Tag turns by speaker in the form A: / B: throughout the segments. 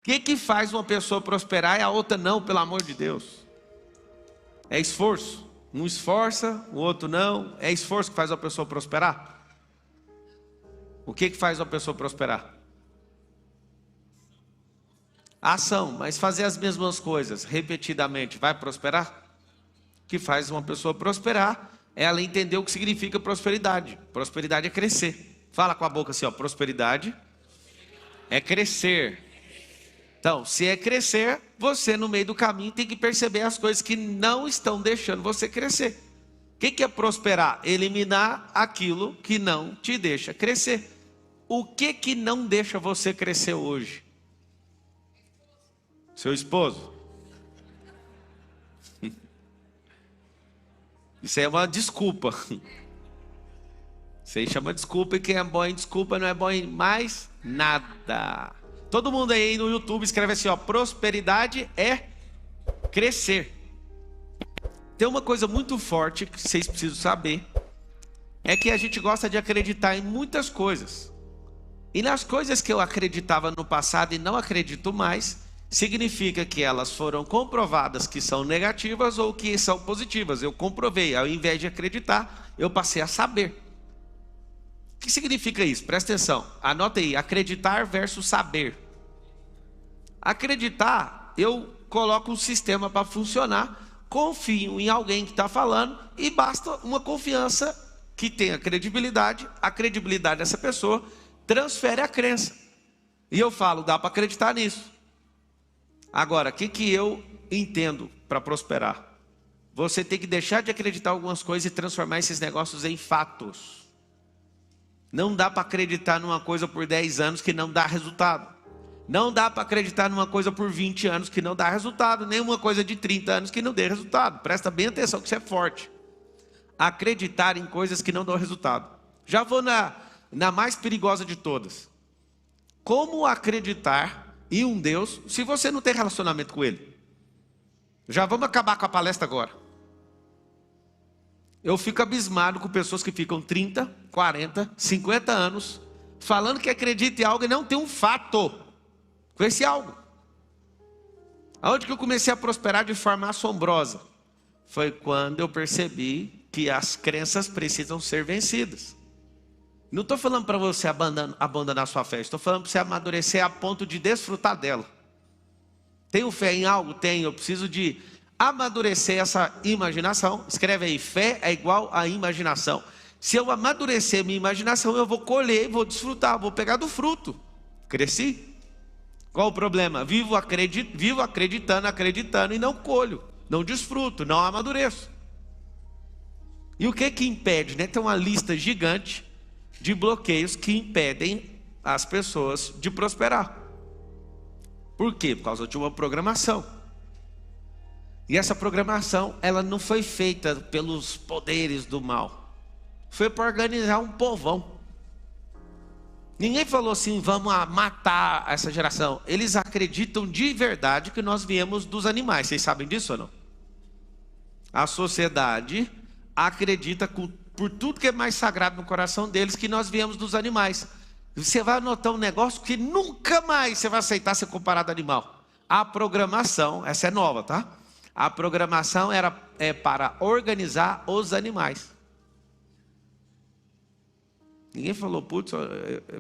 A: que faz uma pessoa prosperar e a outra não, pelo amor de Deus? É esforço. Um esforça, o outro não. É esforço que faz a pessoa prosperar? O que faz a pessoa prosperar? Ação. Mas fazer as mesmas coisas repetidamente vai prosperar? O que faz uma pessoa prosperar é ela entender o que significa prosperidade. Prosperidade é crescer. Fala com a boca assim, ó, prosperidade é crescer. Então, se é crescer, você no meio do caminho tem que perceber as coisas que não estão deixando você crescer. O que é prosperar? Eliminar aquilo que não te deixa crescer. O que não deixa você crescer hoje? Seu esposo? Isso aí é uma desculpa. Isso aí chama desculpa, e quem é bom em desculpa não é bom em mais nada. Todo mundo aí no YouTube escreve assim, ó, prosperidade é crescer. Tem uma coisa muito forte que vocês precisam saber, é que a gente gosta de acreditar em muitas coisas. E nas coisas que eu acreditava no passado e não acredito mais, significa que elas foram comprovadas que são negativas ou que são positivas. Eu comprovei, ao invés de acreditar, eu passei a saber. O que significa isso? Presta atenção, anota aí, acreditar versus saber. Acreditar, eu coloco um sistema para funcionar, confio em alguém que está falando e basta uma confiança que tenha credibilidade. A credibilidade dessa pessoa transfere a crença. E eu falo, dá para acreditar nisso. Agora, o que eu entendo para prosperar? Você tem que deixar de acreditar em algumas coisas e transformar esses negócios em fatos. Não dá para acreditar numa coisa por 10 anos que não dá resultado. Não dá para acreditar numa coisa por 20 anos que não dá resultado. Nem uma coisa de 30 anos que não dê resultado. Presta bem atenção que isso é forte. Acreditar em coisas que não dão resultado. Já vou na mais perigosa de todas. Como acreditar em um Deus se você não tem relacionamento com Ele? Já vamos acabar com a palestra agora. Eu fico abismado com pessoas que ficam 30, 40, 50 anos falando que acreditam em algo e não tem um fato com esse algo. Aonde que eu comecei a prosperar de forma assombrosa? Foi quando eu percebi que as crenças precisam ser vencidas. Não estou falando para você abandonar sua fé, estou falando para você amadurecer a ponto de desfrutar dela. Tenho fé em algo? Tenho, eu preciso de amadurecer essa imaginação. Escreve aí, fé é igual a imaginação. Se eu amadurecer minha imaginação, eu vou colher, vou desfrutar, vou pegar do fruto. Cresci? Qual o problema? Vivo acreditando e não colho, não desfruto, não amadureço. E o que impede, né? Tem uma lista gigante de bloqueios que impedem as pessoas de prosperar. Por quê? Por causa de uma programação. E essa programação, ela não foi feita pelos poderes do mal. Foi para organizar um povão. Ninguém falou assim, vamos matar essa geração. Eles acreditam de verdade que nós viemos dos animais. Vocês sabem disso ou não? A sociedade acredita por tudo que é mais sagrado no coração deles que nós viemos dos animais. Você vai notar um negócio que nunca mais você vai aceitar ser comparado a animal. A programação, essa é nova, tá? A programação é para organizar os animais. Ninguém falou, putz,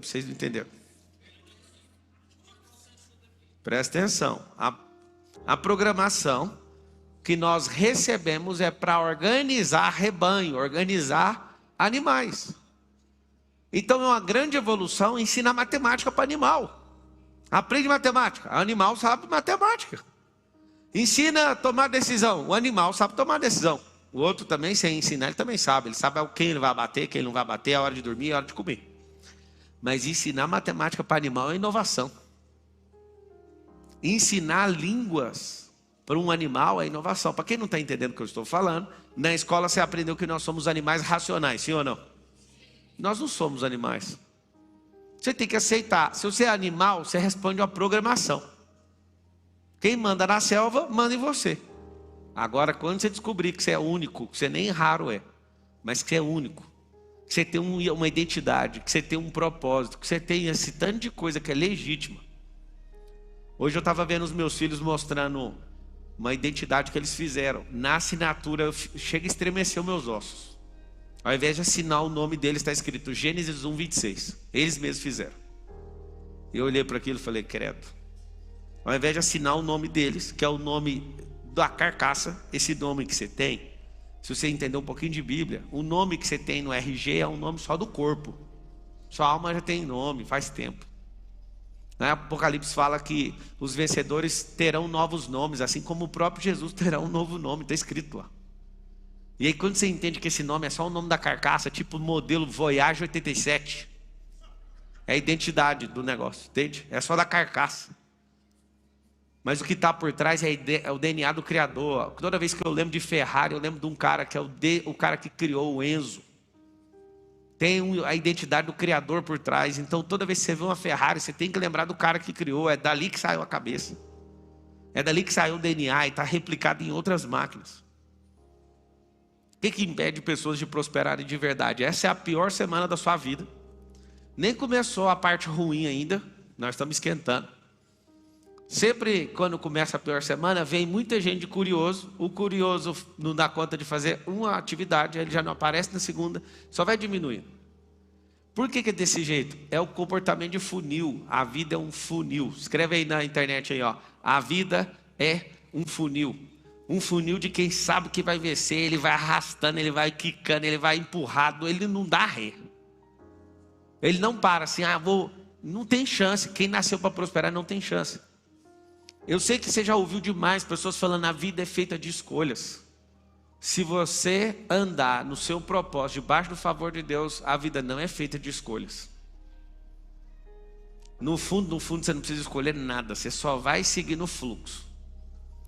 A: vocês não entenderam. Presta atenção. A programação que nós recebemos é para organizar rebanho, organizar animais. Então é uma grande evolução ensinar matemática para animal. Aprende matemática, o animal sabe matemática. Ensina a tomar decisão, o animal sabe tomar decisão. O outro também, sem ensinar, ele também sabe. Ele sabe quem ele vai bater, quem não vai bater, a hora de dormir, a hora de comer. Mas ensinar matemática para animal é inovação. Ensinar línguas para um animal é inovação. Para quem não está entendendo o que eu estou falando, na escola você aprendeu que nós somos animais racionais, sim ou não? Nós não somos animais. Você tem que aceitar. Se você é animal, você responde a programação. Quem manda na selva, manda em você. Agora, quando você descobrir que você é único, que você nem raro é, mas que você é único, que você tem uma identidade, que você tem um propósito, que você tem esse tanto de coisa que é legítima, Hoje eu estava vendo os meus filhos mostrando uma identidade que eles fizeram. Na assinatura, chega a estremecer os meus ossos. Ao invés de assinar o nome deles, está escrito Gênesis 1:26. Eles mesmos fizeram. Eu olhei para aquilo e falei, credo. Ao invés de assinar o nome deles, que é o nome da carcaça, esse nome que você tem, se você entender um pouquinho de Bíblia, o nome que você tem no RG é um nome só do corpo. Sua alma já tem nome, faz tempo. Apocalipse fala que os vencedores terão novos nomes, assim como o próprio Jesus terá um novo nome, está escrito lá. E aí quando você entende que esse nome é só o nome da carcaça, tipo modelo Voyage 87, é a identidade do negócio, entende? É só da carcaça. Mas o que está por trás é o DNA do Criador. Toda vez que eu lembro de Ferrari, eu lembro de um cara que é o cara que criou o Enzo. Tem a identidade do Criador por trás. Então toda vez que você vê uma Ferrari, você tem que lembrar do cara que criou. É dali que saiu a cabeça. É dali que saiu o DNA e está replicado em outras máquinas. O que impede pessoas de prosperarem de verdade? Essa é a pior semana da sua vida. Nem começou a parte ruim ainda. Nós estamos esquentando. Sempre quando começa a pior semana, vem muita gente curioso. O curioso não dá conta de fazer uma atividade, ele já não aparece na segunda, só vai diminuindo. Por que é desse jeito? É o comportamento de funil. A vida é um funil. Escreve aí na internet aí, ó. A vida é um funil. Um funil de quem sabe que vai vencer, ele vai arrastando, ele vai quicando, ele vai empurrado, ele não dá ré. Ele não para assim, não tem chance. Quem nasceu para prosperar não tem chance. Eu sei que você já ouviu demais pessoas falando a vida é feita de escolhas. Se você andar no seu propósito, debaixo do favor de Deus, a vida não é feita de escolhas. No fundo, você não precisa escolher nada. Você só vai seguir no fluxo.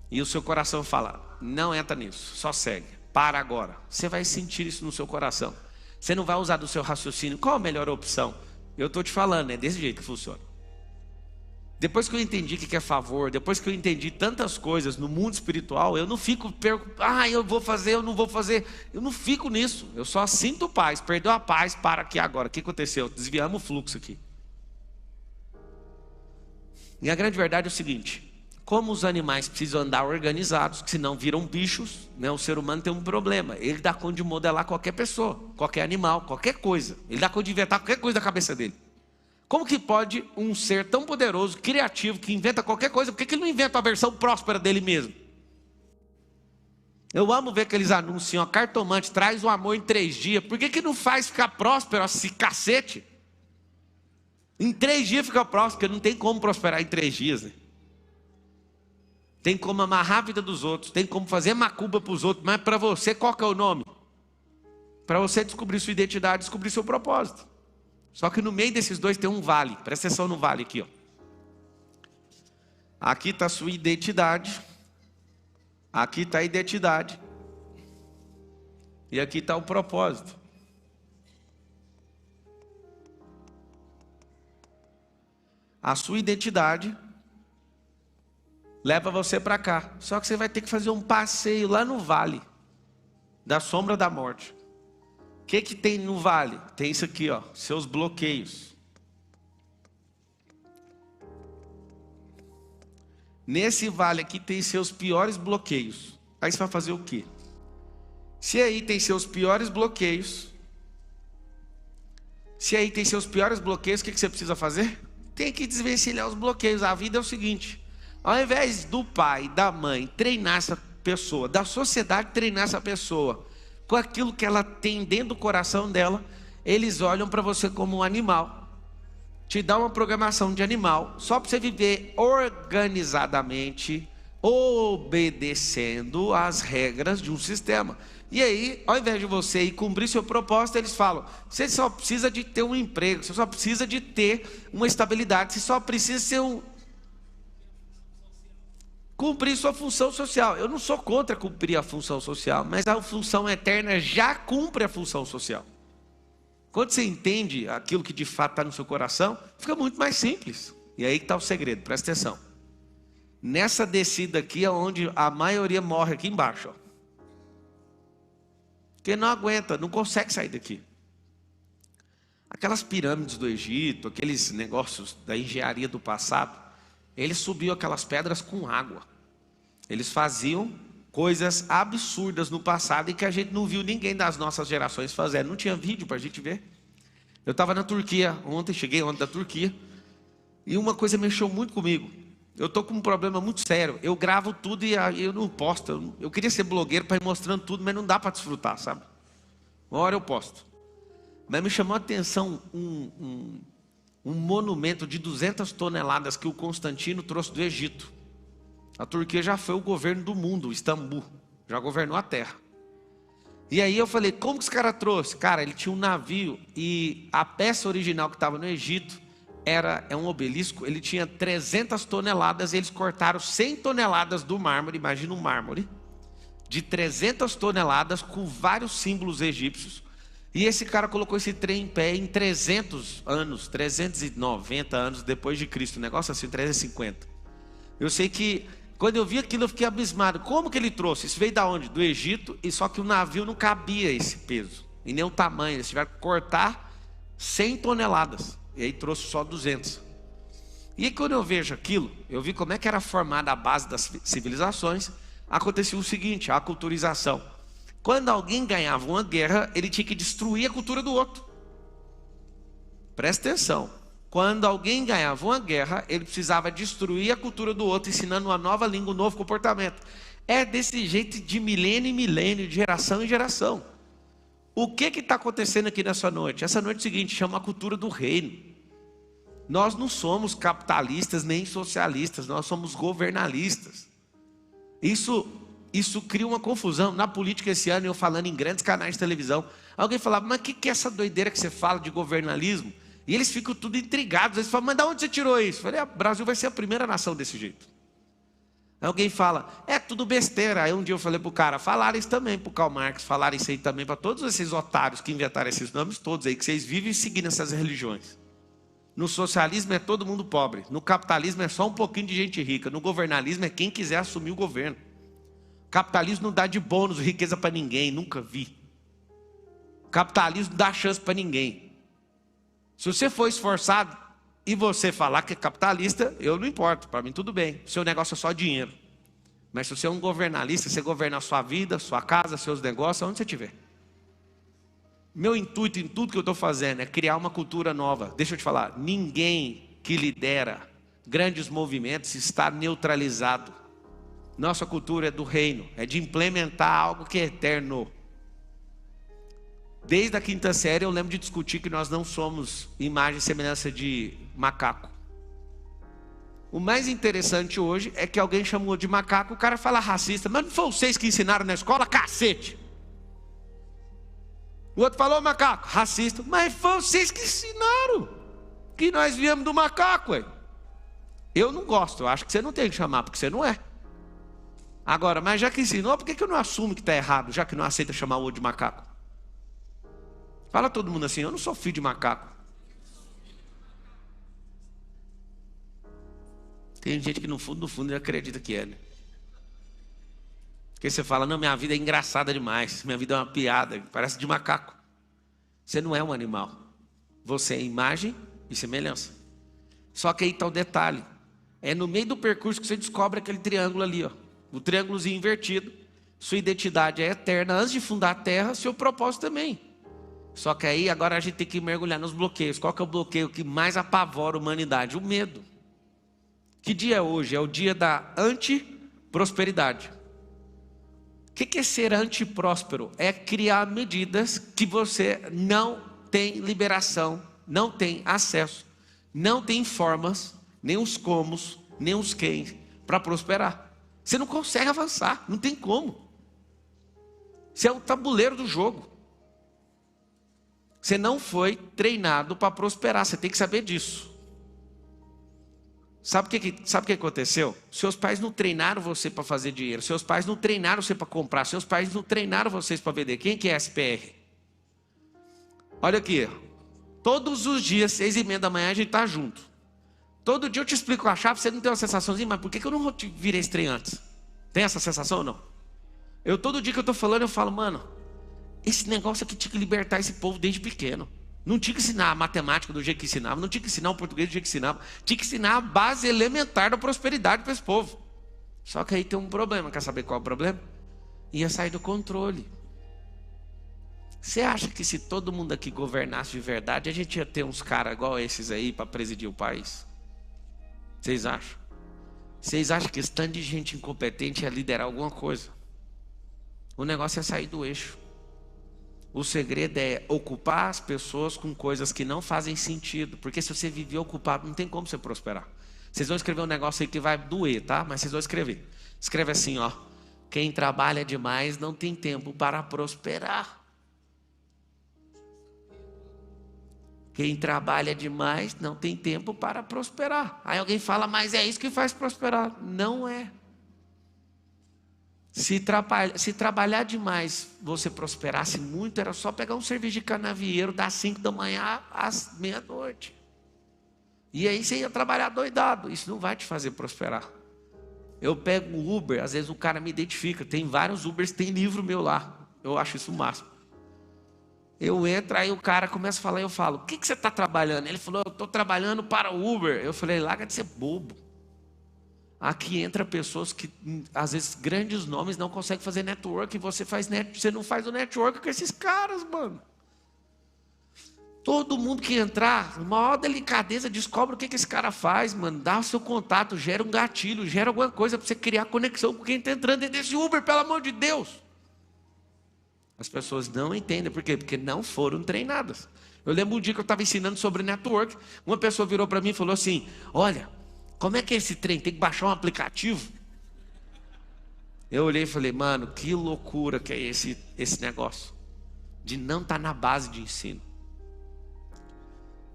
A: E o seu coração fala, não entra nisso, só segue. Para agora. Você vai sentir isso no seu coração. Você não vai usar do seu raciocínio. Qual a melhor opção? Eu estou te falando, é desse jeito que funciona. Depois que eu entendi o que é favor, depois que eu entendi tantas coisas no mundo espiritual, eu não fico eu vou fazer, eu não vou fazer. Eu não fico nisso. Eu só sinto paz. Perdeu a paz, para aqui agora. O que aconteceu? Desviamos o fluxo aqui. E a grande verdade é o seguinte: como os animais precisam andar organizados, que senão viram bichos, né? O ser humano tem um problema. Ele dá conta de modelar qualquer pessoa, qualquer animal, qualquer coisa. Ele dá conta de inventar qualquer coisa da cabeça dele. Como que pode um ser tão poderoso, criativo, que inventa qualquer coisa, por que ele não inventa a versão próspera dele mesmo? Eu amo ver aqueles anúncios, ó, cartomante, traz o amor em 3 dias. Por que não faz ficar próspero esse cacete? Em 3 dias fica próspero, porque não tem como prosperar em 3 dias, né? Tem como amarrar a vida dos outros, tem como fazer macumba para os outros, mas para você, qual que é o nome? Para você descobrir sua identidade, descobrir seu propósito. Só que no meio desses dois tem um vale. Presta atenção no vale aqui, ó. Aqui está a sua identidade. Aqui está a identidade. E aqui está o propósito. A sua identidade leva você para cá. Só que você vai ter que fazer um passeio lá no vale da sombra da morte. O que tem no vale? Tem isso aqui, ó, seus bloqueios. Nesse vale aqui tem seus piores bloqueios. Aí você vai fazer o quê? Se aí tem seus piores bloqueios, o que você precisa fazer? Tem que desvencilhar os bloqueios. A vida é o seguinte: ao invés do pai, da mãe treinar essa pessoa, da sociedade treinar essa pessoa com aquilo que ela tem dentro do coração dela, eles olham para você como um animal, te dá uma programação de animal, só para você viver organizadamente, obedecendo às regras de um sistema. E aí, ao invés de você ir cumprir seu propósito, eles falam, você só precisa de ter um emprego, você só precisa de ter uma estabilidade, você só precisa ser cumprir sua função social. Eu não sou contra cumprir a função social, mas a função eterna já cumpre a função social. Quando você entende aquilo que de fato está no seu coração, fica muito mais simples. E aí que está o segredo, presta atenção. Nessa descida aqui é onde a maioria morre aqui embaixo, ó. Porque não aguenta, não consegue sair daqui. Aquelas pirâmides do Egito, aqueles negócios da engenharia do passado, Eles subiam aquelas pedras com água. Eles faziam coisas absurdas no passado e que a gente não viu ninguém das nossas gerações fazer. Não tinha vídeo para a gente ver. Eu estava na Turquia ontem, cheguei ontem da Turquia, e uma coisa mexeu muito comigo. Eu estou com um problema muito sério. Eu gravo tudo e eu não posto. Eu queria ser blogueiro para ir mostrando tudo, mas não dá para desfrutar, sabe? Uma hora eu posto. Mas me chamou a atenção um monumento de 200 toneladas que o Constantino trouxe do Egito. A Turquia já foi o governo do mundo, Istambul. Já governou a terra. E aí eu falei, como que esse cara trouxe? Cara, ele tinha um navio e a peça original que estava no Egito é um obelisco. Ele tinha 300 toneladas e eles cortaram 100 toneladas do mármore. Imagina um mármore de 300 toneladas com vários símbolos egípcios. E esse cara colocou esse trem em pé em 300 anos, 390 anos depois de Cristo. Um negócio assim, 350. Eu sei que quando eu vi aquilo eu fiquei abismado. Como que ele trouxe? Isso veio da onde? Do Egito. E só que o navio não cabia esse peso. E nem o tamanho. Eles tiveram que cortar 100 toneladas. E aí trouxe só 200. E aí quando eu vejo aquilo, eu vi como é que era formada a base das civilizações. Acontecia o seguinte, a aculturização. Quando alguém ganhava uma guerra, ele tinha que destruir a cultura do outro. Presta atenção. Quando alguém ganhava uma guerra, ele precisava destruir a cultura do outro, ensinando uma nova língua, um novo comportamento. É desse jeito de milênio em milênio, de geração em geração. O que está acontecendo aqui nessa noite? Essa noite é o seguinte, chama a cultura do reino. Nós não somos capitalistas nem socialistas, nós somos governalistas. Isso cria uma confusão. Na política esse ano, eu falando em grandes canais de televisão, alguém falava, mas o que é essa doideira que você fala de governalismo? E eles ficam tudo intrigados. Eles falam, mas de onde você tirou isso? Eu falei, o Brasil vai ser a primeira nação desse jeito. Alguém fala, é tudo besteira. Aí um dia eu falei para o cara, falaram isso também para o Karl Marx, falaram isso aí também para todos esses otários que inventaram esses nomes todos aí, que vocês vivem seguindo essas religiões. No socialismo é todo mundo pobre. No capitalismo é só um pouquinho de gente rica. No governalismo é quem quiser assumir o governo. O capitalismo não dá de bônus riqueza para ninguém, nunca vi. O capitalismo não dá chance para ninguém. Se você for esforçado e você falar que é capitalista, eu não importo, para mim tudo bem. O seu negócio é só dinheiro. Mas se você é um governalista, você governa a sua vida, sua casa, seus negócios, onde você estiver. Meu intuito em tudo que eu estou fazendo é criar uma cultura nova. Deixa eu te falar, ninguém que lidera grandes movimentos está neutralizado. Nossa cultura é do reino, é de implementar algo que é eterno. Desde a quinta série eu lembro de discutir que nós não somos imagem e semelhança de macaco. O mais interessante hoje é que alguém chamou de macaco, o cara fala racista, mas não foi vocês que ensinaram na escola, cacete. O outro falou macaco, racista, mas foi vocês que ensinaram, que nós viemos do macaco. Ué. Eu não gosto, eu acho que você não tem que chamar, porque você não é. Agora, mas já que ensinou, por que eu não assumo que está errado, já que não aceita chamar o outro de macaco? Fala todo mundo assim, eu não sou filho de macaco. Tem gente que no fundo acredita que é, né? Porque você fala, não, minha vida é engraçada demais, minha vida é uma piada, parece de macaco. Você não é um animal. Você é imagem e semelhança. Só que aí está o detalhe. É no meio do percurso que você descobre aquele triângulo ali, ó. O triângulozinho invertido. Sua identidade é eterna. Antes de fundar a terra, seu propósito também. Só que aí agora a gente tem que mergulhar nos bloqueios. Qual que é o bloqueio que mais apavora a humanidade? O medo. Que dia é hoje? É o dia da anti-prosperidade. O que é ser antipróspero? É criar medidas que você não tem liberação, não tem acesso, não tem formas, nem os comos, nem os quem, para prosperar. Você não consegue avançar, não tem como. Você é o tabuleiro do jogo. Você não foi treinado para prosperar, você tem que saber disso. Sabe o que aconteceu? Seus pais não treinaram você para fazer dinheiro, seus pais não treinaram você para comprar, seus pais não treinaram vocês para vender. Quem que é SPR? Olha aqui, todos os dias, 6h30 da manhã, a gente está junto. Todo dia eu te explico a chave, você não tem uma sensaçãozinha, mas por que eu não virei esse trem antes? Tem essa sensação ou não? Todo dia que eu estou falando, eu falo, mano, esse negócio aqui tinha que libertar esse povo desde pequeno. Não tinha que ensinar a matemática do jeito que ensinava, não tinha que ensinar o português do jeito que ensinava, tinha que ensinar a base elementar da prosperidade para esse povo. Só que aí tem um problema, quer saber qual é o problema? Ia sair do controle. Você acha que se todo mundo aqui governasse de verdade, a gente ia ter uns caras igual esses aí para presidir o país? Vocês acham? Vocês acham que esse tanto de gente incompetente ia liderar alguma coisa? O negócio é sair do eixo. O segredo é ocupar as pessoas com coisas que não fazem sentido. Porque se você viver ocupado, não tem como você prosperar. Vocês vão escrever um negócio aí que vai doer, tá? Mas vocês vão escrever. Escreve assim, ó. Quem trabalha demais não tem tempo para prosperar. Quem trabalha demais não tem tempo para prosperar. Aí alguém fala, mas é isso que faz prosperar. Não é. Se trabalhar demais, você prosperasse muito, era só pegar um serviço de canavieiro das 5 da manhã às meia-noite. E aí você ia trabalhar doidado. Isso não vai te fazer prosperar. Eu pego o Uber, às vezes o cara me identifica. Tem vários Ubers, tem livro meu lá. Eu acho isso o máximo. Eu entro, aí o cara começa a falar e eu falo, o que você está trabalhando? Ele falou, eu estou trabalhando para o Uber. Eu falei, larga de ser bobo. Aqui entra pessoas que, às vezes, grandes nomes não conseguem fazer network. E você não faz o network com esses caras, mano. Todo mundo que entrar, maior delicadeza, descobre o que esse cara faz, mano. Dá o seu contato, gera um gatilho, gera alguma coisa para você criar conexão com quem está entrando dentro desse Uber, pelo amor de Deus. As pessoas não entendem. Por quê? Porque não foram treinadas. Eu lembro um dia que eu estava ensinando sobre network. Uma pessoa virou para mim e falou assim, olha, como é que é esse trem? Tem que baixar um aplicativo? Eu olhei e falei, mano, que loucura que é esse negócio. De não estar na base de ensino.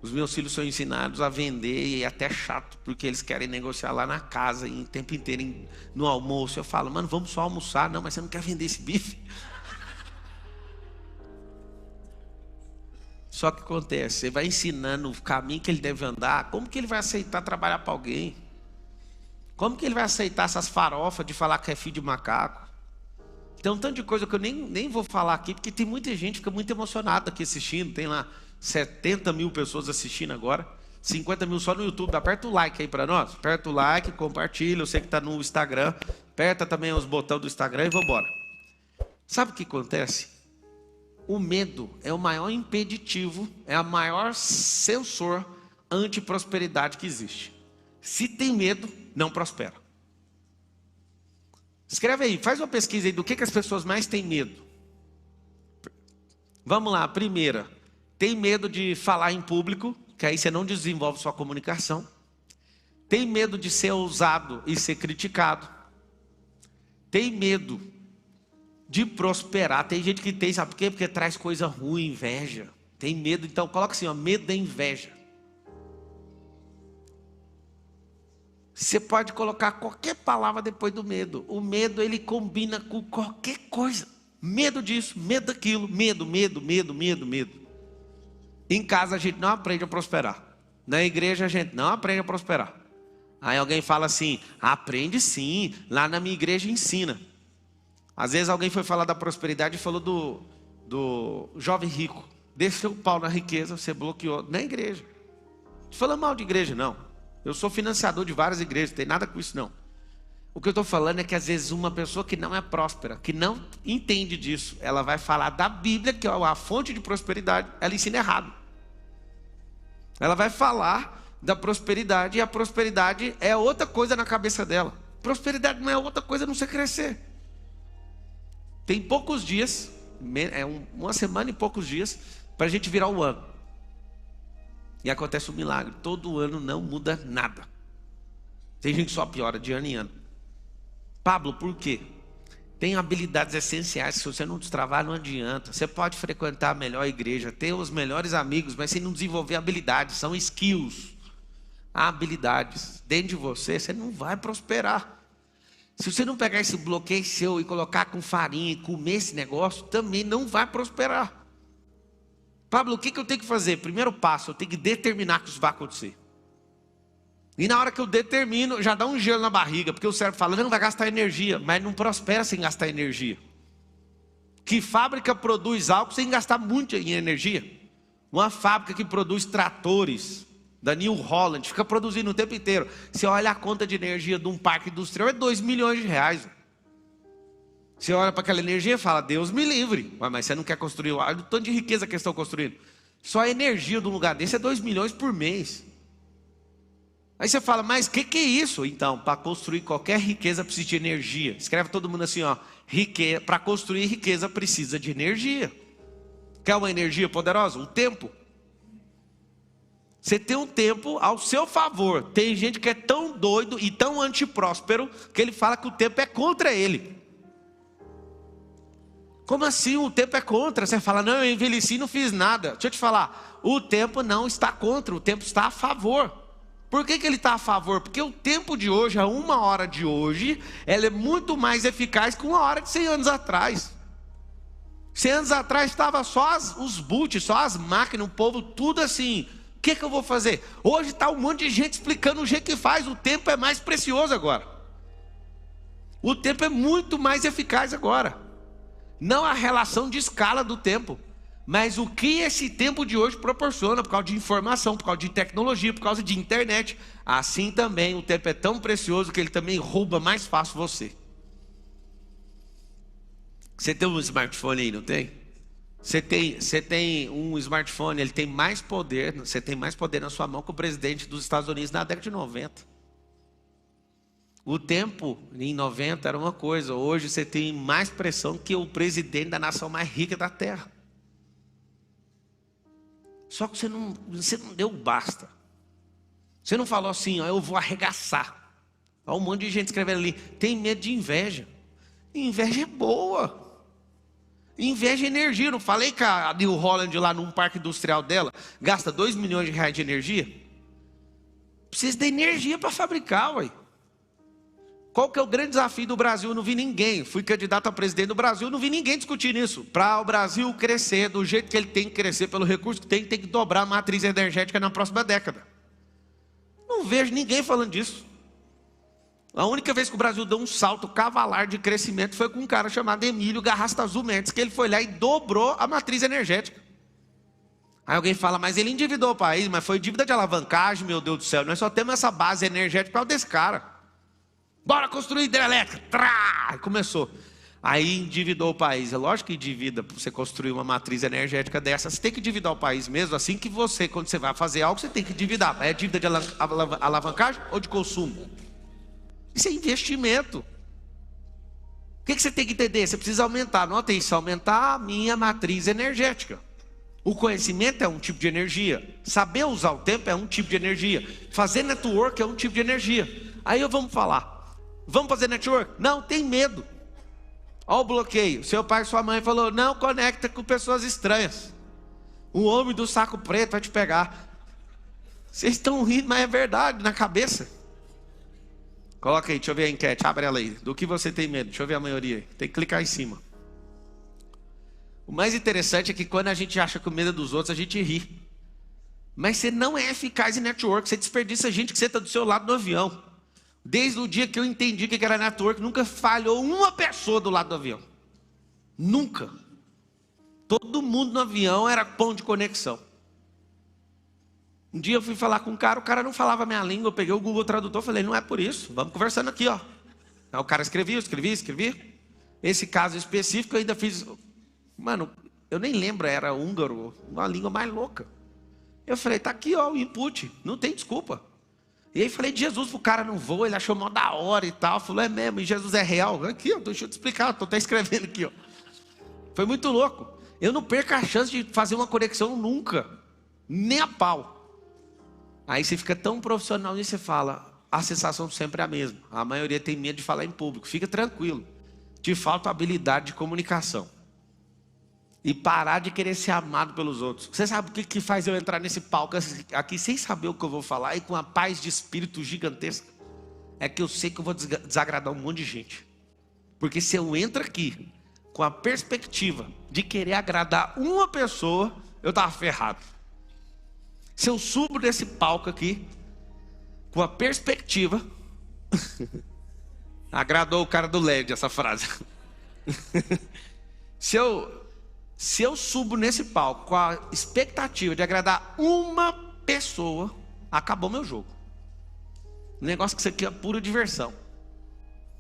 A: Os meus filhos são ensinados a vender e é até chato, porque eles querem negociar lá na casa e o tempo inteiro no almoço. Eu falo, mano, vamos só almoçar. Não, mas você não quer vender esse bife? Só que acontece, você vai ensinando o caminho que ele deve andar, como que ele vai aceitar trabalhar para alguém? Como que ele vai aceitar essas farofas de falar que é filho de macaco? Tem um tanto de coisa que eu nem vou falar aqui, porque tem muita gente que fica muito emocionada aqui assistindo, tem lá 70 mil pessoas assistindo agora, 50 mil só no YouTube, aperta o like aí para nós, aperta o like, compartilha, eu sei que está no Instagram, aperta também os botões do Instagram e vamos embora. Sabe o que acontece? O medo é o maior impeditivo, é o maior sensor anti-prosperidade que existe. Se tem medo, não prospera. Escreve aí, faz uma pesquisa aí do que as pessoas mais têm medo. Vamos lá, primeira, tem medo de falar em público, que aí você não desenvolve sua comunicação. Tem medo de ser ousado e ser criticado. Tem medo de prosperar. Tem gente que tem, sabe por quê? Porque traz coisa ruim, inveja. Tem medo, então coloca assim, ó, medo da inveja. Você pode colocar qualquer palavra depois do medo. O medo, ele combina com qualquer coisa. Medo disso, medo daquilo, medo. Em casa a gente não aprende a prosperar. Na igreja a gente não aprende a prosperar. Aí alguém fala assim, aprende sim, lá na minha igreja ensina. Às vezes alguém foi falar da prosperidade e falou do jovem rico. Desceu o pau na riqueza, você bloqueou na igreja. Não tô falando mal de igreja, não. Eu sou financiador de várias igrejas, não tem nada com isso, não. O que eu estou falando é que às vezes uma pessoa que não é próspera, que não entende disso, ela vai falar da Bíblia, que é a fonte de prosperidade, ela ensina errado. Ela vai falar da prosperidade e a prosperidade é outra coisa na cabeça dela. Prosperidade não é outra coisa a não ser crescer. Tem poucos dias, uma semana e poucos dias, para a gente virar o ano. E acontece um milagre. Todo ano não muda nada. Tem gente que só piora de ano em ano. Pablo, por quê? Tem habilidades essenciais. Se você não destravar, não adianta. Você pode frequentar a melhor igreja, ter os melhores amigos, mas se não desenvolver habilidades, são skills. Habilidades. Dentro de você, você não vai prosperar. Se você não pegar esse bloqueio seu e colocar com farinha e comer esse negócio, também não vai prosperar. Pablo, o que eu tenho que fazer? Primeiro passo, eu tenho que determinar que isso vai acontecer. E na hora que eu determino, já dá um gelo na barriga, porque o cérebro fala, não vai gastar energia, mas não prospera sem gastar energia. Que fábrica produz algo sem gastar muito em energia? Uma fábrica que produz tratores, da New Holland, fica produzindo o tempo inteiro. Você olha a conta de energia de um parque industrial, é 2 milhões de reais. Você olha para aquela energia e fala, Deus me livre. Mas você não quer construir, olha o tanto de riqueza que eles estão construindo. Só a energia de um lugar desse é 2 milhões por mês. Aí você fala, mas o que é isso? Então, para construir qualquer riqueza precisa de energia. Escreve todo mundo assim, ó, para construir riqueza precisa de energia. Quer uma energia poderosa? Um tempo. Você tem um tempo ao seu favor. Tem gente que é tão doido e tão antipróspero que ele fala que o tempo é contra ele. Como assim o tempo é contra? Você fala, não, eu envelheci e não fiz nada. Deixa eu te falar, o tempo não está contra, o tempo está a favor. Por que ele está a favor? Porque o tempo de hoje, a 1 hora de hoje, ela é muito mais eficaz que 1 hora de 100 anos atrás. 100 anos atrás estava só os boots, só as máquinas, o povo tudo assim. O que eu vou fazer? Hoje está um monte de gente explicando o jeito que faz. O tempo é mais precioso agora. O tempo é muito mais eficaz agora. Não a relação de escala do tempo, mas o que esse tempo de hoje proporciona, por causa de informação, por causa de tecnologia, por causa de internet. Assim também o tempo é tão precioso que ele também rouba mais fácil você. Você tem um smartphone aí, não tem? Você tem um smartphone, ele tem mais poder, você tem mais poder na sua mão que o presidente dos Estados Unidos na década de 90. O tempo em 90 era uma coisa, hoje você tem mais pressão que o presidente da nação mais rica da terra. Só que você não deu basta. Você não falou assim, ó, eu vou arregaçar. Olha um monte de gente escrevendo ali, tem medo de inveja. Inveja é boa. Inveja é energia. Não falei que a New Holland lá num parque industrial dela gasta 2 milhões de reais de energia? Precisa de energia para fabricar, ué. Qual que é o grande desafio do Brasil? Eu não vi ninguém. Fui candidato a presidente do Brasil, não vi ninguém discutir isso. Para o Brasil crescer do jeito que ele tem que crescer, pelo recurso que tem que dobrar a matriz energética na próxima década. Não vejo ninguém falando disso. A única vez que o Brasil deu um salto cavalar de crescimento foi com um cara chamado Emílio Garrastazu Mendes, que ele foi lá e dobrou a matriz energética. Aí alguém fala, mas ele endividou o país, mas foi dívida de alavancagem, meu Deus do céu. Nós só temos essa base energética por causa desse cara. Bora construir hidrelétrica. Trá! Começou. Aí endividou o país. É lógico que endivida para você construir uma matriz energética dessa. Você tem que endividar o país mesmo. Assim que você, quando você vai fazer algo, você tem que endividar. É dívida de alavancagem ou de consumo? Isso é investimento. O que você tem que entender? Você precisa aumentar, nota isso, aumentar a minha matriz energética. O conhecimento é um tipo de energia. Saber usar o tempo é um tipo de energia. Fazer network é um tipo de energia. Aí vamos falar. Vamos fazer network? Não, tem medo. Olha o bloqueio. Seu pai e sua mãe falou, não conecta com pessoas estranhas. O homem do saco preto vai te pegar. Vocês estão rindo, mas é verdade, na cabeça. Coloca aí, deixa eu ver a enquete, abre ela aí. Do que você tem medo? Deixa eu ver a maioria aí. Tem que clicar em cima. O mais interessante é que quando a gente acha que o medo é dos outros, a gente ri. Mas você não é eficaz em network. Você desperdiça gente que senta do seu lado no avião. Desde o dia que eu entendi o que era network, nunca falhou uma pessoa do lado do avião. Nunca. Todo mundo no avião era ponto de conexão. Um dia eu fui falar com um cara, o cara não falava a minha língua, eu peguei o Google Tradutor, falei, não é por isso, vamos conversando aqui, ó. Aí o cara escrevia, eu escrevi. Esse caso específico eu ainda fiz, mano, eu nem lembro, era húngaro, uma língua mais louca. Eu falei, tá aqui, ó, o input, não tem desculpa. E aí falei de Jesus pro cara, não vou, ele achou mó da hora e tal. Falou, é mesmo, e Jesus é real. Aqui, ó, deixa eu te explicar, tô até escrevendo aqui, ó. Foi muito louco. Eu não perco a chance de fazer uma conexão nunca, nem a pau. Aí você fica tão profissional e você fala, a sensação sempre é a mesma. A maioria tem medo de falar em público, fica tranquilo. Te falta habilidade de comunicação. E parar de querer ser amado pelos outros. Você sabe o que faz eu entrar nesse palco aqui sem saber o que eu vou falar e com uma paz de espírito gigantesca? É que eu sei que eu vou desagradar um monte de gente. Porque se eu entro aqui com a perspectiva de querer agradar uma pessoa, eu estava ferrado. Se eu subo desse palco aqui com a perspectiva... Agradou o cara do LED essa frase. Se eu Se eu subo nesse palco com a expectativa de agradar uma pessoa, acabou meu jogo. O negócio que isso aqui é pura diversão.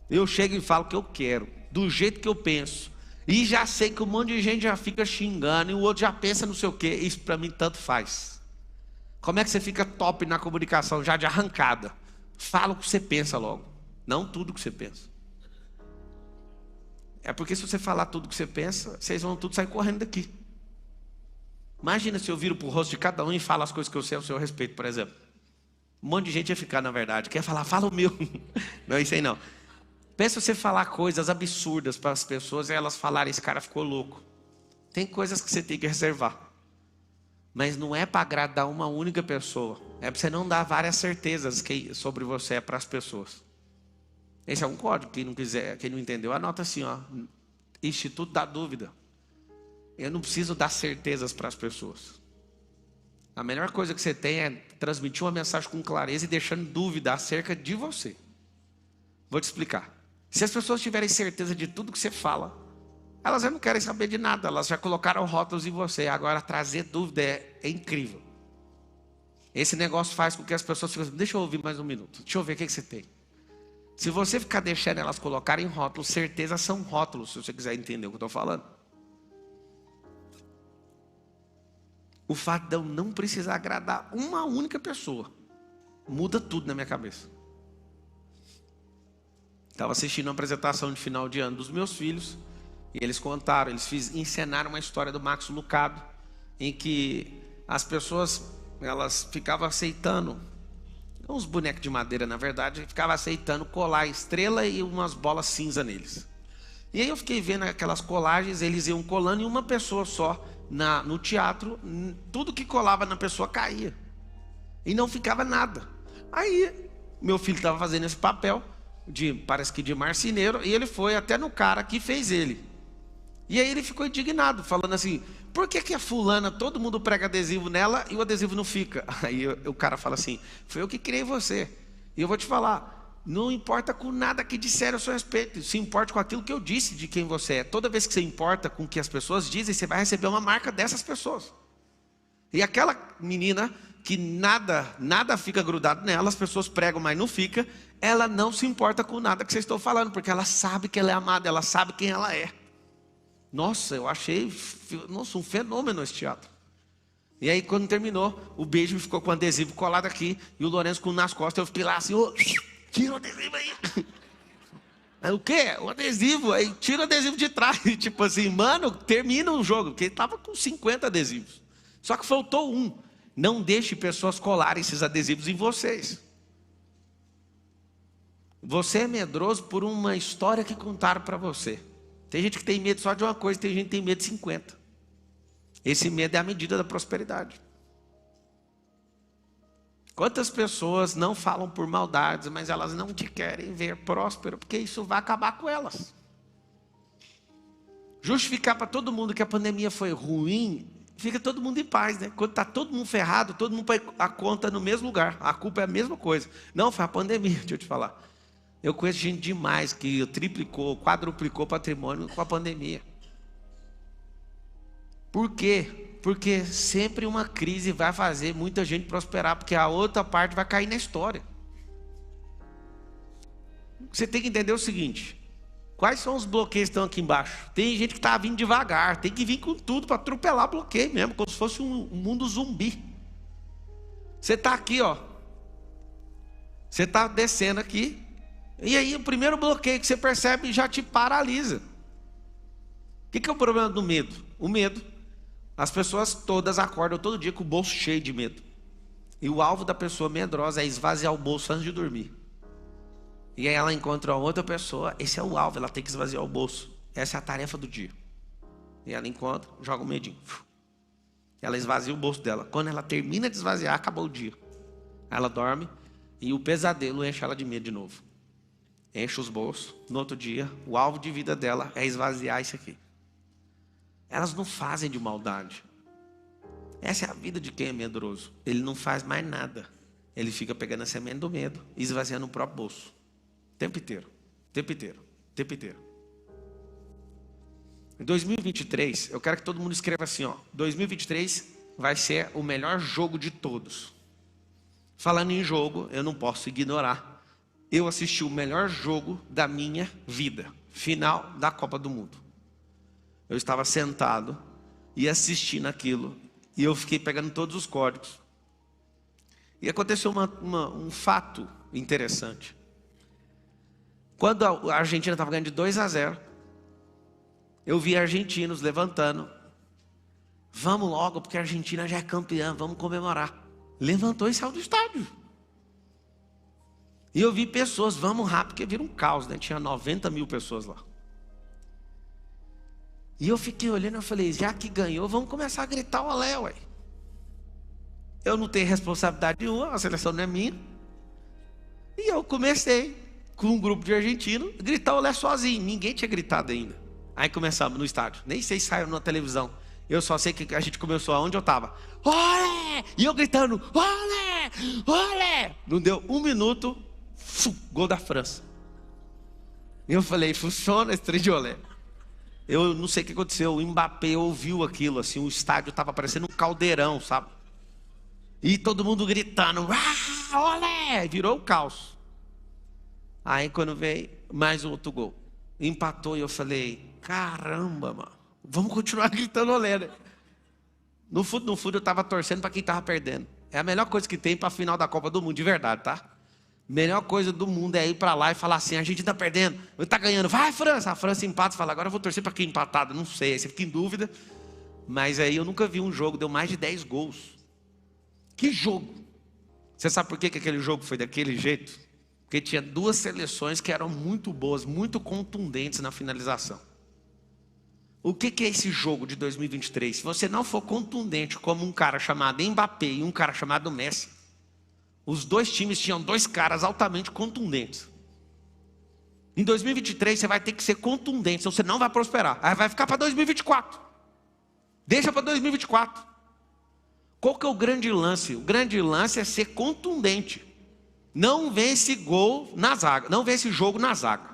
A: Eu chego e falo o que eu quero, do jeito que eu penso. E já sei que um monte de gente já fica xingando e o outro já pensa não sei o que. Isso para mim tanto faz. Como é que você fica top na comunicação já de arrancada? Fala o que você pensa logo, não tudo o que você pensa. É porque se você falar tudo o que você pensa, vocês vão tudo sair correndo daqui. Imagina se eu viro pro rosto de cada um e falo as coisas que eu sei ao seu respeito, por exemplo. Um monte de gente ia ficar, na verdade, quer falar, fala o meu. Não, isso aí não. Pensa você falar coisas absurdas para as pessoas e elas falarem, esse cara ficou louco. Tem coisas que você tem que reservar. Mas não é para agradar uma única pessoa. É para você não dar várias certezas sobre você para as pessoas. Esse é um código. Quem não quiser, quem não entendeu, anota assim, ó. Instituto da dúvida. Eu não preciso dar certezas para as pessoas. A melhor coisa que você tem é transmitir uma mensagem com clareza e deixando dúvida acerca de você. Vou te explicar. Se as pessoas tiverem certeza de tudo que você fala, elas já não querem saber de nada. Elas já colocaram rótulos em você. Agora, trazer dúvida é incrível. Esse negócio faz com que as pessoas fiquem assim, deixa eu ouvir mais um minuto. Deixa eu ver o que você tem. Se você ficar deixando elas colocarem rótulos, certeza são rótulos, se você quiser entender o que eu estou falando. O fato de eu não precisar agradar uma única pessoa muda tudo na minha cabeça. Estava assistindo uma apresentação de final de ano dos meus filhos e eles contaram, encenaram uma história do Max Lucado, em que as pessoas, elas ficavam aceitando, uns bonecos de madeira na verdade, ficavam aceitando colar estrela e umas bolas cinza neles. E aí eu fiquei vendo aquelas colagens, eles iam colando em uma pessoa só, no teatro, tudo que colava na pessoa caía. E não ficava nada. Aí, meu filho estava fazendo esse papel, parece que de marceneiro, e ele foi até no cara que fez ele. E aí ele ficou indignado, falando assim, por que a fulana, todo mundo prega adesivo nela e o adesivo não fica? Aí o cara fala assim, foi eu que criei você. E eu vou te falar, não importa com nada que disseram a seu respeito, se importa com aquilo que eu disse de quem você é. Toda vez que você importa com o que as pessoas dizem, você vai receber uma marca dessas pessoas. E aquela menina que nada fica grudado nela, as pessoas pregam, mas não fica, ela não se importa com nada que vocês estão falando, porque ela sabe que ela é amada, ela sabe quem ela é. Nossa, eu achei um fenômeno esse teatro. E aí quando terminou, o beijo ficou com o adesivo colado aqui, e o Lourenço com nas costas, eu fiquei lá assim, ô, tira o adesivo aí. Aí o quê? O adesivo, aí tira o adesivo de trás, tipo assim, mano, termina o jogo, porque ele estava com 50 adesivos. Só que faltou um. Não deixe pessoas colarem esses adesivos em vocês. Você é medroso por uma história que contaram para você. Tem gente que tem medo só de uma coisa, tem gente que tem medo de 50. Esse medo é a medida da prosperidade. Quantas pessoas não falam por maldades, mas elas não te querem ver próspero, porque isso vai acabar com elas. Justificar para todo mundo que a pandemia foi ruim, fica todo mundo em paz, né? Quando está todo mundo ferrado, todo mundo põe a conta no mesmo lugar. A culpa é a mesma coisa. Não, foi a pandemia, deixa eu te falar. Eu conheço gente demais que triplicou, quadruplicou patrimônio com a pandemia. Por quê? Porque sempre uma crise vai fazer muita gente prosperar, porque a outra parte vai cair na história. Você tem que entender o seguinte, quais são os bloqueios que estão aqui embaixo? Tem gente que está vindo devagar, tem que vir com tudo para atropelar bloqueio mesmo, como se fosse um mundo zumbi. Você está aqui, ó. Você está descendo aqui, e aí o primeiro bloqueio que você percebe já te paralisa. O que é o problema do medo? O medo. As pessoas todas acordam todo dia com o bolso cheio de medo. E o alvo da pessoa medrosa é esvaziar o bolso antes de dormir. E aí ela encontra outra pessoa, esse é o alvo, ela tem que esvaziar o bolso. Essa é a tarefa do dia. E ela encontra, joga um medinho. Ela esvazia o bolso dela. Quando ela termina de esvaziar, acabou o dia. Ela dorme e o pesadelo enche ela de medo de novo. Enche os bolsos. No outro dia, o alvo de vida dela é esvaziar isso aqui. Elas não fazem de maldade. Essa é a vida de quem é medroso. Ele não faz mais nada. Ele fica pegando a semente do medo e esvaziando o próprio bolso. O tempo inteiro. O tempo inteiro. O tempo inteiro. Em 2023, eu quero que todo mundo escreva assim, ó. 2023 vai ser o melhor jogo de todos. Falando em jogo, eu não posso ignorar. Eu assisti o melhor jogo da minha vida. Final da Copa do Mundo. Eu estava sentado e assistindo aquilo. E eu fiquei pegando todos os códigos. E aconteceu um fato interessante. Quando a Argentina estava ganhando de 2-0, eu vi argentinos levantando. Vamos logo, porque a Argentina já é campeã, vamos comemorar. Levantou e saiu do estádio. E eu vi pessoas, vamos rápido, porque vira um caos, né? Tinha 90 mil pessoas lá. E eu fiquei olhando e falei, já que ganhou, vamos começar a gritar o olé, ué. Eu não tenho responsabilidade nenhuma, a seleção não é minha. E eu comecei, com um grupo de argentinos, a gritar o olé sozinho. Ninguém tinha gritado ainda. Aí começamos no estádio. Nem sei se saiu na televisão. Eu só sei que a gente começou aonde eu estava. Olé! E eu gritando, olé! Olé! Não deu um minuto, gol da França. E eu falei, funciona esse trem de olé. Eu não sei o que aconteceu, o Mbappé ouviu aquilo, assim, o estádio estava parecendo um caldeirão, sabe? E todo mundo gritando, olé! Virou um caos. Aí quando veio, mais um outro gol. Empatou e eu falei, caramba, mano. Vamos continuar gritando olé, né? No fundo eu estava torcendo para quem estava perdendo. É a melhor coisa que tem para a final da Copa do Mundo, de verdade, tá? Melhor coisa do mundo é ir para lá e falar assim, a gente está perdendo, está ganhando, vai França. A França empata e fala, agora eu vou torcer para quem empatado, não sei, aí você fica em dúvida. Mas aí eu nunca vi um jogo, deu mais de 10 gols. Que jogo! Você sabe por que aquele jogo foi daquele jeito? Porque tinha duas seleções que eram muito boas, muito contundentes na finalização. O que é esse jogo de 2023? Se você não for contundente como um cara chamado Mbappé e um cara chamado Messi, os dois times tinham dois caras altamente contundentes. Em 2023 você vai ter que ser contundente, senão você não vai prosperar. Aí vai ficar para 2024. Deixa para 2024. Qual que é o grande lance? O grande lance é ser contundente. Não vence gol na zaga, não vence jogo na zaga.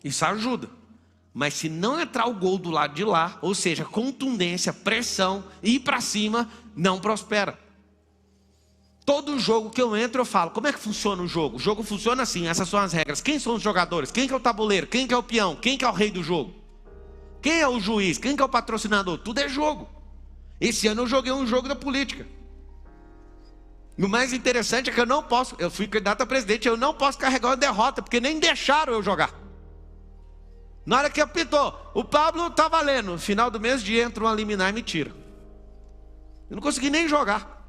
A: Isso ajuda. Mas se não entrar o gol do lado de lá, ou seja, contundência, pressão, ir para cima, não prospera. Todo jogo que eu entro eu falo, como é que funciona o jogo? O jogo funciona assim, essas são as regras. Quem são os jogadores? Quem que é o tabuleiro? Quem que é o peão? Quem que é o rei do jogo? Quem é o juiz? Quem que é o patrocinador? Tudo é jogo. Esse ano eu joguei um jogo da política. E o mais interessante é que eu fui candidato a presidente, eu não posso carregar uma derrota, porque nem deixaram eu jogar. Na hora que apitou, o Pablo tá valendo. No final do mês de entra uma liminar e me tira. Eu não consegui nem jogar.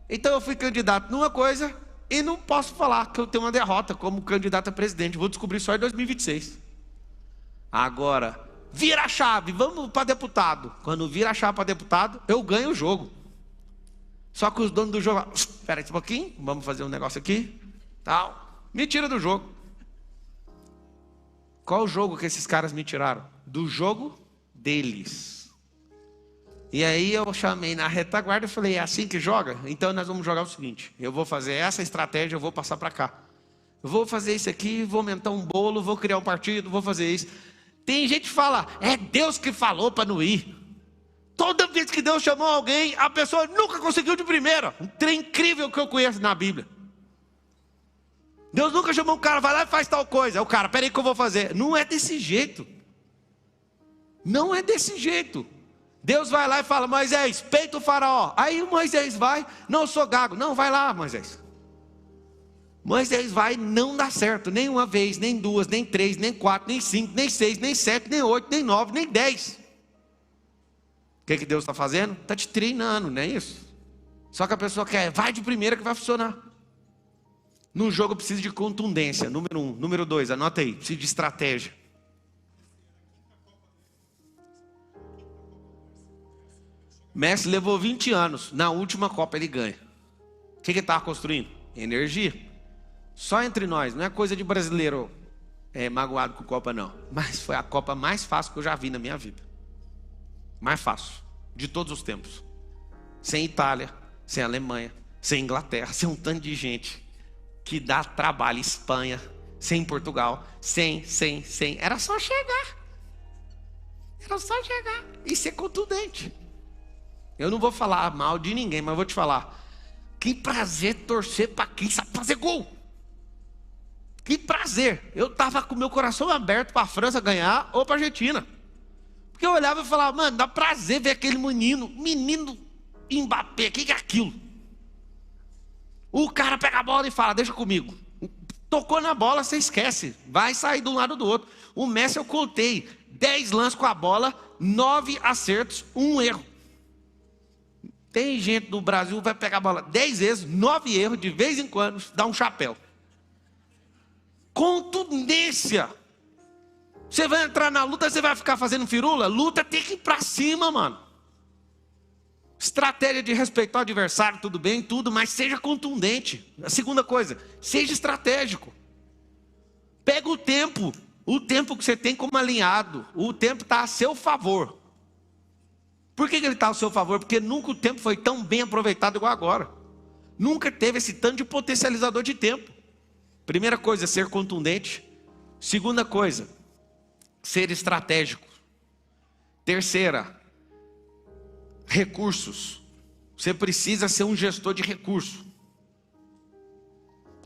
A: Então eu fui candidato numa coisa e não posso falar que eu tenho uma derrota como candidato a presidente. Vou descobrir só em 2026. Agora, vira a chave, vamos para deputado. Quando vira a chave para deputado, eu ganho o jogo. Só que os donos do jogo, espera aí um pouquinho, vamos fazer um negócio aqui, tal, me tira do jogo. Qual o jogo que esses caras me tiraram? Do jogo deles. E aí eu chamei na retaguarda e falei, é assim que joga? Então nós vamos jogar o seguinte, eu vou fazer essa estratégia, eu vou passar para cá. Eu vou fazer isso aqui, vou aumentar um bolo, vou criar um partido, vou fazer isso. Tem gente que fala, é Deus que falou para não ir. Toda vez que Deus chamou alguém, a pessoa nunca conseguiu de primeira. Um trem incrível que eu conheço na Bíblia. Deus nunca chamou um cara, vai lá e faz tal coisa. O cara, peraí que eu vou fazer. Não é desse jeito. Não é desse jeito. Deus vai lá e fala, Moisés, peita o faraó. Aí o Moisés vai, não, eu sou gago. Não, vai lá, Moisés. Moisés vai, não dá certo. Nem uma vez, nem duas, nem três, nem quatro, nem cinco, nem seis, nem sete, nem oito, nem nove, nem 10. O que Deus está fazendo? Está te treinando, não é isso? Só que a pessoa quer, vai de primeira que vai funcionar. No jogo precisa de contundência, número 1. Número 2, anota aí, precisa de estratégia. Messi levou 20 anos, na última Copa ele ganha. O que ele estava construindo? Energia. Só entre nós, não é coisa de brasileiro magoado com Copa não. Mas foi a Copa mais fácil que eu já vi na minha vida. Mais fácil, de todos os tempos. Sem Itália, sem Alemanha, sem Inglaterra, sem um tanto de gente que dá trabalho, Espanha, sem Portugal, sem, era só chegar. Era só chegar e ser contundente. Eu não vou falar mal de ninguém, mas vou te falar. Que prazer torcer para quem sabe fazer gol. Que prazer. Eu estava com meu coração aberto para a França ganhar ou para a Argentina. Porque eu olhava e falava, mano, dá prazer ver aquele menino Mbappé, o que é aquilo? O cara pega a bola e fala, deixa comigo. Tocou na bola, você esquece. Vai sair de um lado do outro. O Messi eu contei 10 lances com a bola, 9 acertos, 1 erro. Tem gente no Brasil que vai pegar a bola 10 vezes, 9 erros, de vez em quando, dá um chapéu. Contundência. Você vai entrar na luta, você vai ficar fazendo firula? Luta tem que ir pra cima, mano. Estratégia de respeitar o adversário, tudo bem, tudo, mas seja contundente. A segunda coisa, seja estratégico. Pega o tempo que você tem como alinhado, o tempo está a seu favor. Por que ele está a seu favor? Porque nunca o tempo foi tão bem aproveitado igual agora. Nunca teve esse tanto de potencializador de tempo. Primeira coisa, ser contundente. Segunda coisa, ser estratégico. Terceira, recursos. Você precisa ser um gestor de recursos.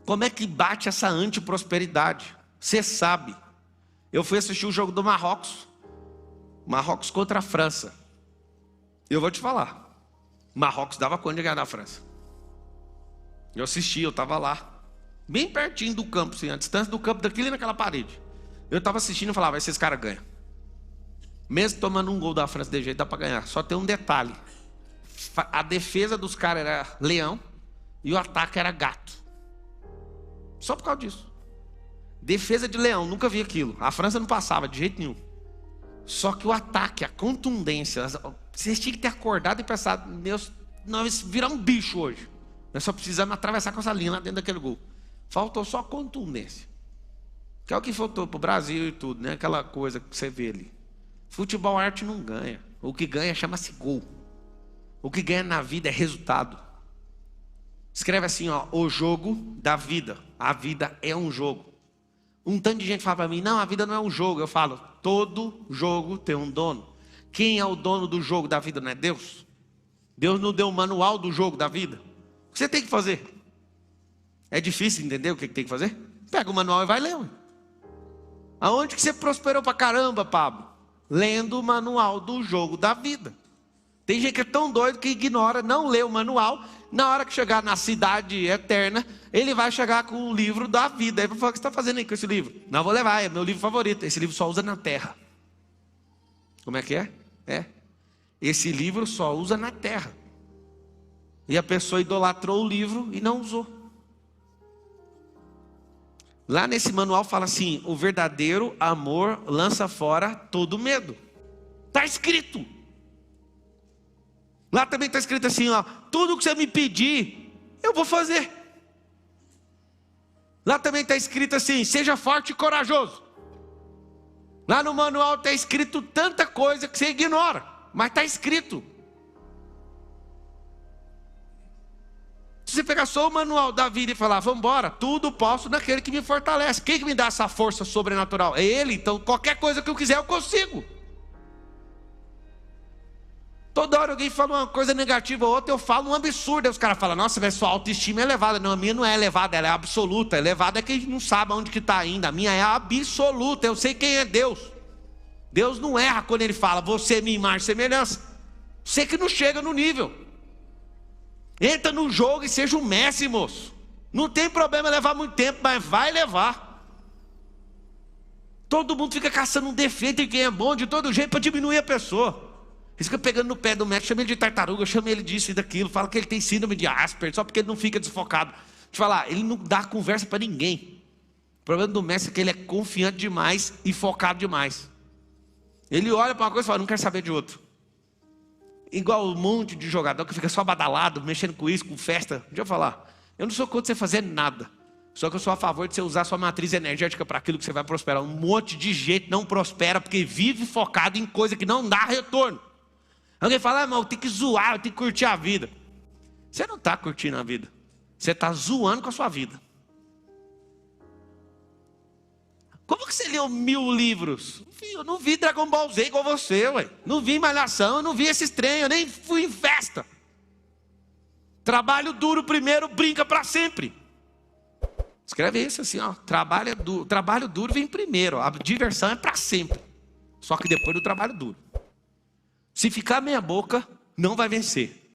A: Como é que bate essa antiprosperidade? Você sabe. Eu fui assistir o jogo do Marrocos contra a França. Eu vou te falar, Marrocos dava conta de ganhar da França. Eu assisti, eu estava lá, bem pertinho do campo, assim, a distância do campo daquele naquela parede. Eu estava assistindo e falava, vai ser esse cara ganha. Mesmo tomando um gol da França de jeito, dá para ganhar. Só tem um detalhe, a defesa dos caras era leão e o ataque era gato. Só por causa disso. Defesa de leão, nunca vi aquilo. A França não passava de jeito nenhum. Só que o ataque, a contundência, vocês tinham que ter acordado e pensado, nós virar um bicho hoje. Nós só precisamos atravessar com essa linha lá dentro daquele gol. Faltou só contundência. Que é o que faltou para o Brasil e tudo, né? Aquela coisa que você vê ali. Futebol arte não ganha. O que ganha chama-se gol. O que ganha na vida é resultado. Escreve assim, ó, o jogo da vida. A vida é um jogo. Um tanto de gente fala para mim, não, a vida não é um jogo. Eu falo, todo jogo tem um dono. Quem é o dono do jogo da vida? Não é Deus? Deus não deu o manual do jogo da vida. O que você tem que fazer? É difícil entender o que tem que fazer? Pega o manual e vai ler. Aonde que você prosperou pra caramba, Pablo? Lendo o manual do jogo da vida. Tem gente que é tão doido que ignora, não lê o manual. Na hora que chegar na cidade eterna, ele vai chegar com o livro da vida. Aí vai falar, o que você está fazendo aí com esse livro? Não, vou levar, é meu livro favorito. Esse livro só usa na terra. Como é que é? Esse livro só usa na terra. E a pessoa idolatrou o livro e não usou. Lá nesse manual fala assim, o verdadeiro amor lança fora todo medo. Está escrito. Lá também está escrito assim, ó, tudo que você me pedir, eu vou fazer. Lá também está escrito assim, seja forte e corajoso. Lá no manual está escrito tanta coisa que você ignora, mas está escrito. Se você pegar só o manual da vida e falar, vamos embora, tudo posso naquele que me fortalece. Quem que me dá essa força sobrenatural? É Ele, então qualquer coisa que eu quiser eu consigo. Toda hora alguém fala uma coisa negativa ou outra, eu falo um absurdo. Aí os caras falam, nossa, mas sua autoestima é elevada. Não, a minha não é elevada, ela é absoluta. Elevada é quem não sabe onde que está ainda. A minha é absoluta, eu sei quem é Deus. Deus não erra quando Ele fala, você é minha imagem e semelhança. Você que não chega no nível. Entra no jogo e seja um Messi, moço. Não tem problema levar muito tempo, mas vai levar. Todo mundo fica caçando um defeito em quem é bom de todo jeito para diminuir a pessoa. Ele fica pegando no pé do médico, chama ele de tartaruga, chama ele disso e daquilo, fala que ele tem síndrome de Asperger, só porque ele não fica desfocado. Deixa eu falar, ele não dá conversa para ninguém. O problema do mestre é que ele é confiante demais e focado demais. Ele olha para uma coisa e fala, não quero saber de outro. Igual um monte de jogador que fica só badalado, mexendo com isso, com festa. Deixa eu falar, eu não sou contra você fazer nada. Só que eu sou a favor de você usar sua matriz energética para aquilo que você vai prosperar. Um monte de gente não prospera porque vive focado em coisa que não dá retorno. Alguém fala, mas eu tenho que zoar, eu tenho que curtir a vida. Você não está curtindo a vida. Você está zoando com a sua vida. Como que você leu 1000 livros? Eu não vi Dragon Ball Z igual você, ué. Não vi Malhação, eu não vi esses trem, eu nem fui em festa. Trabalho duro primeiro, brinca para sempre. Escreve isso assim, ó. Trabalho duro vem primeiro, ó. A diversão é para sempre. Só que depois do trabalho duro. Se ficar meia boca, não vai vencer.